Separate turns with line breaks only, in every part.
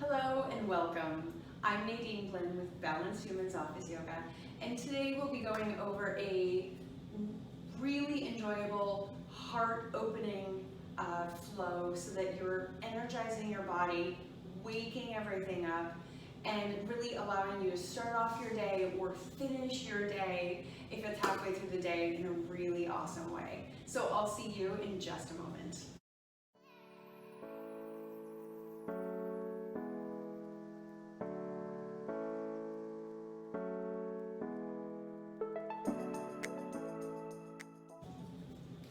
Hello and welcome. I'm Nadine Blinn with Balanced Humans Office Yoga, and today we'll be going over a really enjoyable heart-opening flow so that you're energizing your body, waking everything up, and really allowing you to start off your day or finish your day if it's halfway through the day in a really awesome way. So I'll see you in just a moment.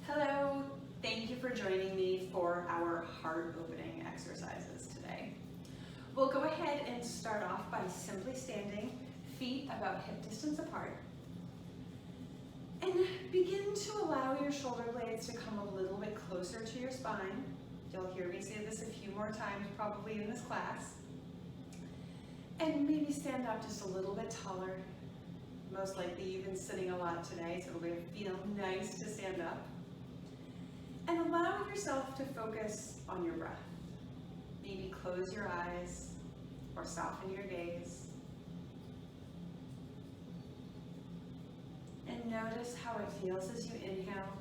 Hello, thank you for joining me for our heart opening exercises today. We'll go ahead and start off by simply standing, feet about hip distance apart. And begin to allow your shoulder blades to come a little bit closer to your spine. You'll hear me say this a few more times probably in this class. And maybe stand up just a little bit taller. Most likely you've been sitting a lot today, so it'll feel nice to stand up. And allow yourself to focus on your breath. Maybe close your eyes or soften your gaze. And notice how it feels as you inhale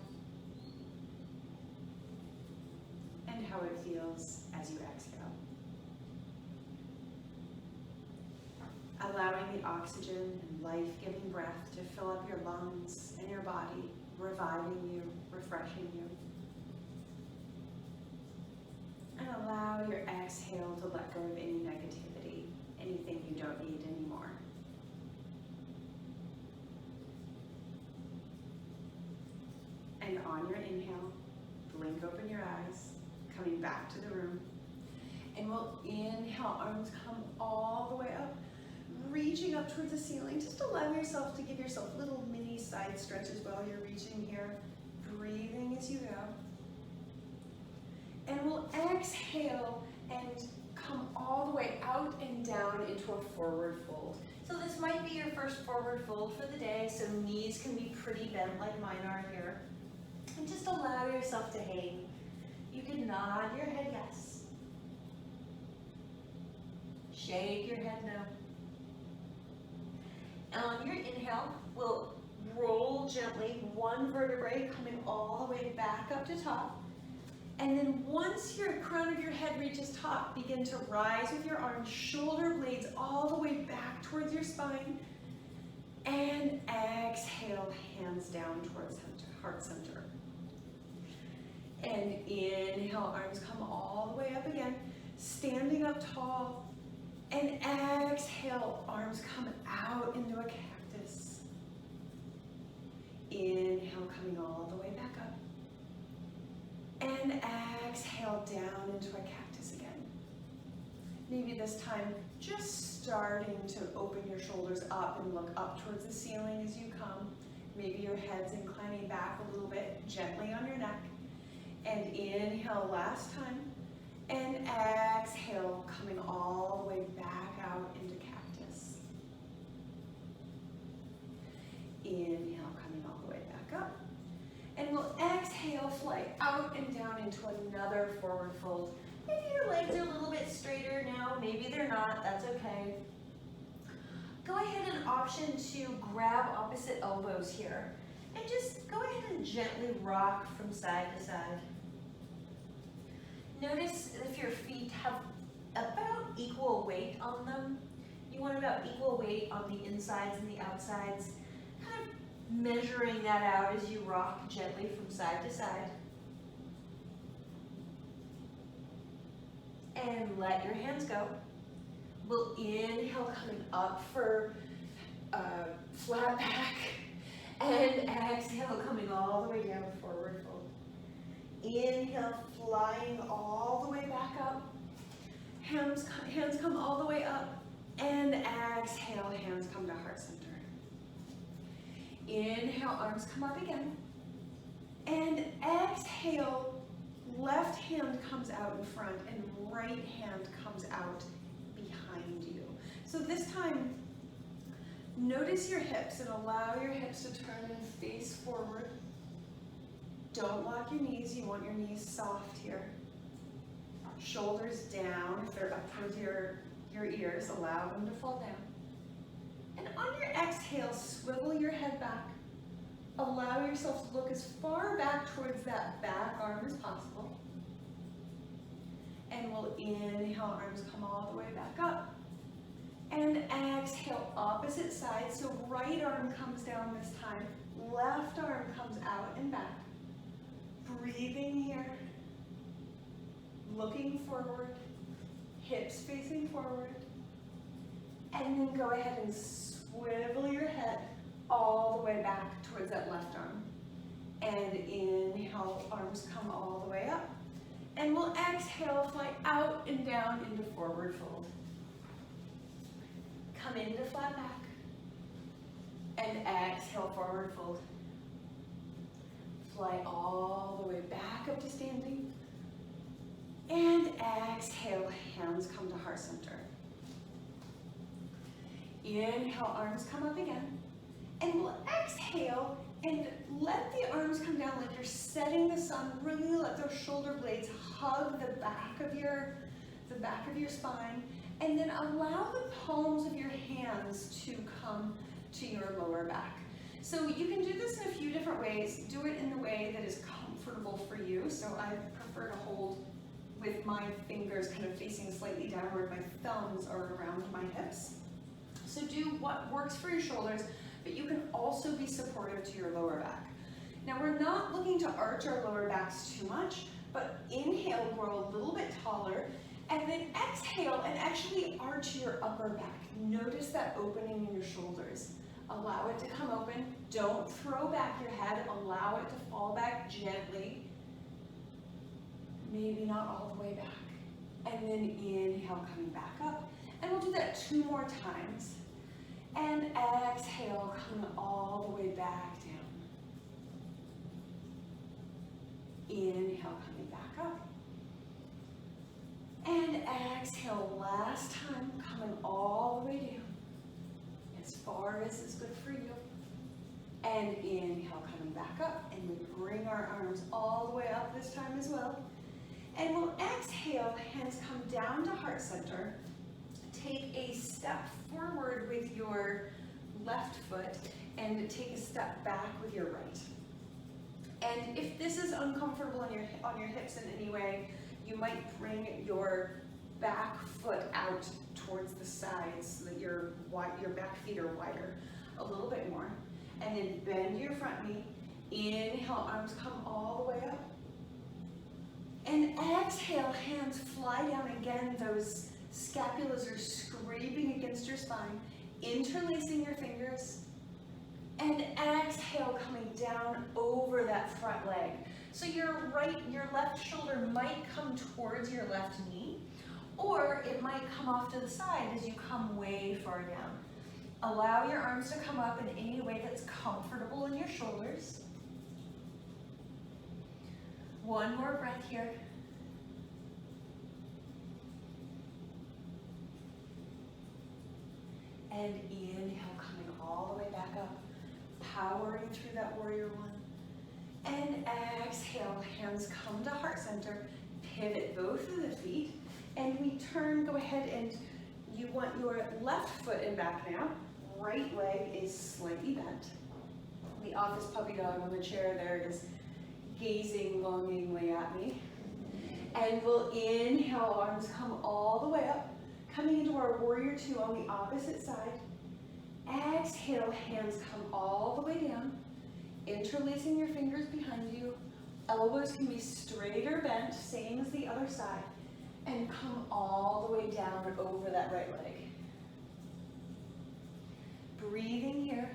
and how it feels as you exhale. Allowing the oxygen and life-giving breath to fill up your lungs and your body, reviving you, refreshing you. And allow your exhale to let go of any negativity, anything you don't need anymore. And on your inhale, blink open your eyes, coming back to the room. And we'll inhale, arms come all the way up, reaching up towards the ceiling. Just allow yourself to give yourself little mini side stretches while you're reaching here. Breathing as you go. And we'll exhale and come all the way out and down into a forward fold. So this might be your first forward fold for the day, so knees can be pretty bent like mine are here. And just allow yourself to hang. You can nod your head yes. Shake your head no. And on your inhale, we'll roll gently one vertebrae coming all the way back up to top. And then once your crown of your head reaches top, begin to rise with your arms, shoulder blades all the way back towards your spine. And exhale, hands down towards heart center. And inhale, arms come all the way up again, standing up tall. And exhale, arms come out into a cactus. Inhale, coming all the way back up. And exhale down into a cactus again. Maybe this time just starting to open your shoulders up and look up towards the ceiling as you come. Maybe your head's inclining back a little bit, gently on your neck. And inhale last time. And exhale, coming all the way back out into cactus. Inhale, coming all the way back up. And we'll exhale, fly out and down into another forward fold. Maybe your legs are a little bit straighter now, maybe they're not, that's okay. Go ahead and option to grab opposite elbows here. And just go ahead and gently rock from side to side. Notice if your feet have about equal weight on them. You want about equal weight on the insides and the outsides. Kind of measuring that out as you rock gently from side to side. And let your hands go. We'll inhale, coming up for flat back. And exhale, coming all the way down, forward fold. Inhale, flying all the way back up. Hands come all the way up. And exhale, hands come to heart center. Inhale, arms come up again. And exhale, left hand comes out in front and right hand comes out behind you. So this time, notice your hips and allow your hips to turn and face forward. Don't lock your knees, you want your knees soft here. Shoulders down. If they're up towards your ears, allow them to fall down. And on your exhale, swivel your head back. Allow yourself to look as far back towards that back arm as possible. And we'll inhale, arms come all the way back up. And exhale, opposite side. So right arm comes down this time. Left arm comes out and back. Breathing here. Looking forward. Hips facing forward. And then go ahead and swivel your head all the way back towards that left arm. And inhale, arms come all the way up. And we'll exhale, fly out and down into forward fold. Come into flat back. And exhale, forward fold. Fly all the way back up to standing. And exhale, hands come to heart center. Inhale, arms come up again. And we'll exhale and let the arms come down like you're setting the sun. Really let those shoulder blades hug the back of your spine. And then allow the palms of your hands to come to your lower back. So you can do this in a few different ways. Do it in the way that is comfortable for you. So I prefer to hold with my fingers kind of facing slightly downward. My thumbs are around my hips. So do what works for your shoulders, but you can also be supportive to your lower back. Now we're not looking to arch our lower backs too much, but inhale, grow a little bit taller, and then exhale and actually arch your upper back. Notice that opening in your shoulders. Allow it to come open. Don't throw back your head. Allow it to fall back gently. Maybe not all the way back. And then inhale, coming back up. And we'll do that 2 more times. And exhale, coming all the way back down. Inhale, coming back up. And exhale, last time, coming all the way down. As far as is good for you. And inhale, coming back up. And we bring our arms all the way up this time as well. And we'll exhale, hands come down to heart center. Take a step forward with your left foot and take a step back with your right. And if this is uncomfortable on your hips in any way, you might bring your back foot out towards the sides so that your back feet are wider a little bit more. And then bend your front knee. Inhale, arms come all the way up. And exhale, hands fly down again. Those scapulas are scraping against your spine, interlacing your fingers. And exhale, coming down over that front leg. So your left shoulder might come towards your left knee, or it might come off to the side as you come way far down. Allow your arms to come up in any way that's comfortable in your shoulders. One more breath here. And inhale, coming all the way back up, powering through that warrior one. And exhale, hands come to heart center, pivot both of the feet, and we turn, go ahead and you want your left foot in back now. Right leg is slightly bent. The office puppy dog on the chair there is gazing longingly at me. And we'll inhale, arms come all the way up, coming into our warrior 2 on the opposite side. Exhale, hands come all the way down, interlacing your fingers behind you. Elbows can be straight or bent, same as the other side. And come all the way down over that right leg. Breathing here.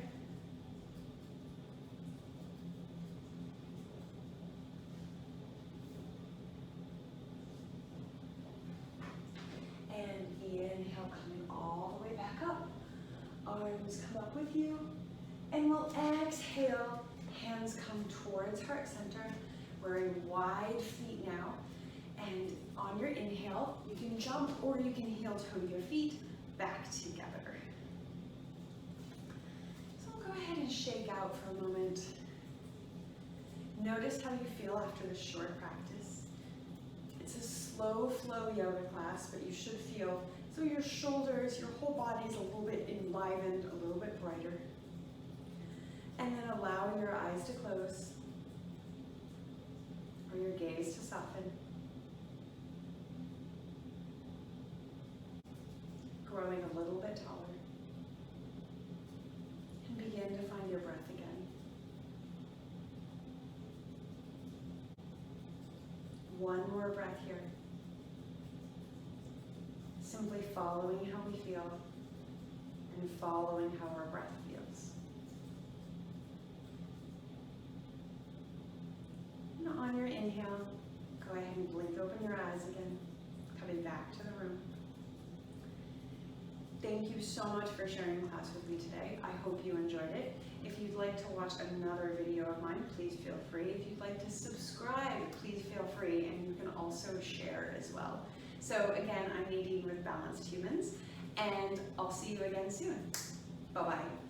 And inhale, coming all the way back up. Arms come up with you. And we'll exhale, hands come towards heart center. We're in wide feet now. And on your inhale, you can jump or you can heel toe your feet back together. So we'll go ahead and shake out for a moment. Notice how you feel after this short practice. It's a slow flow yoga class, but you should feel, so your shoulders, your whole body is a little bit enlivened, a little bit brighter. And then allowing your eyes to close, or your gaze to soften. Growing a little bit taller. And begin to find your breath again. One more breath here. Simply following how we feel and following how our breath feels. And on your inhale, go ahead and blink open your eyes again, coming back to the room. Thank you so much for sharing class with me today. I hope you enjoyed it. If you'd like to watch another video of mine, please feel free. If you'd like to subscribe, please feel free, and you can also share as well. So again, I'm Nadine with Balanced Humans, and I'll see you again soon. Bye-bye.